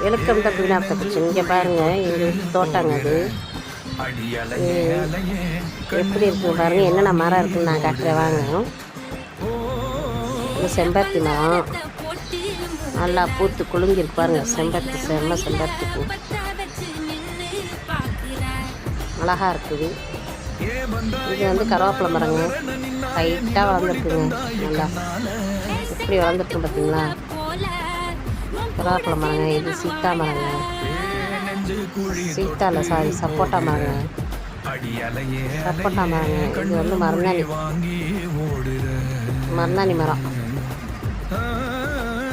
Welcome to queen of the kitchen. இங்கே பாருங்கள், எங்கள் தோட்டங்க அது எப்படி இருக்குது பாருங்கள். என்னென்ன மரம் இருக்குதுன்னு நான் காட்டுறேன் வாங்க. இது செம்பருத்தி மரம் நல்லா பூத்து குலுங்கிருக்கு பாருங்கள். செம்பருத்தி பூ அழகாக இருக்குது. இது வந்து கருவேப்பிலை மரங்க, ஹைட்டாக வளர்ந்துருக்குங்க. நல்லா எப்படி வளர்ந்துருக்கு பார்த்தீங்களா? கருவேப்பிலை மரங்க. இது சீத்தா மரங்க, சப்போட்டா மரங்க. இது வந்து மருந்தாணி மரம்.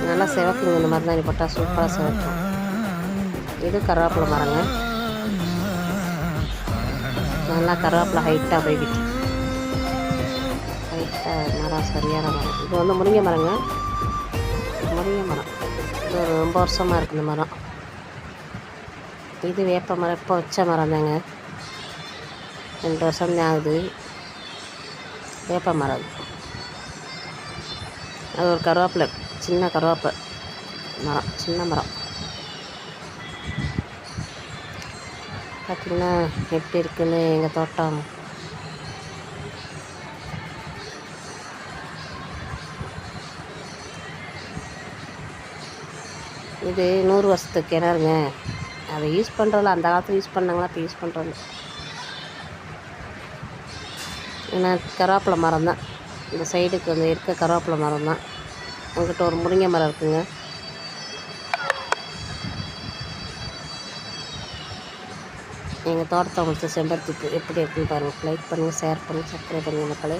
நல்லா சிவக்குங்க. இந்த மருந்தாணி போட்டால் சூப்பராக சிவக்கும். இது கருவேப்பிலை மரங்க. நல்லா கருவேப்பிலை ஹைட்டாக போய்கிட்டு மரம் சரியான மரம். இது வந்து முருங்கை மரங்க. இது ரொம்ப வருஷமாக இருக்குது இந்த மரம். இது வேப்ப மரம். இப்போ வச்ச மரம் தாங்க, 2 வருஷம் தான் ஆகுது. வேப்ப மரம் அது ஒரு கருவேப்பிலை, சின்ன கருவேப்பிலை மரம், சின்ன மரம். பார்த்திங்கன்னா எப்படி இருக்குன்னு எங்கள் தோட்டம். இது 100 வருஷத்துக்கு கிணறுங்க. அதை யூஸ் பண்ணுறதில்ல. அந்த காலத்தில் யூஸ் பண்ணாங்களா, இப்போ யூஸ் பண்ணுறது. ஏன்னா கருவேப்பிலை மரம் தான் இந்த சைடுக்கு வந்து இருக்க கருவேப்பிலை மரம் தான். உங்கள்கிட்ட ஒரு முருங்கை மரம் இருக்குங்க. எங்கள் தோட்டத்தை உங்களுக்கு செம்பருத்தி எப்படி இருக்குன்னு பாருங்கள். லைக் பண்ணுங்கள், ஷேர் பண்ணுங்கள், சப்ஸ்கிரைப் பண்ணுங்கள் மக்களே.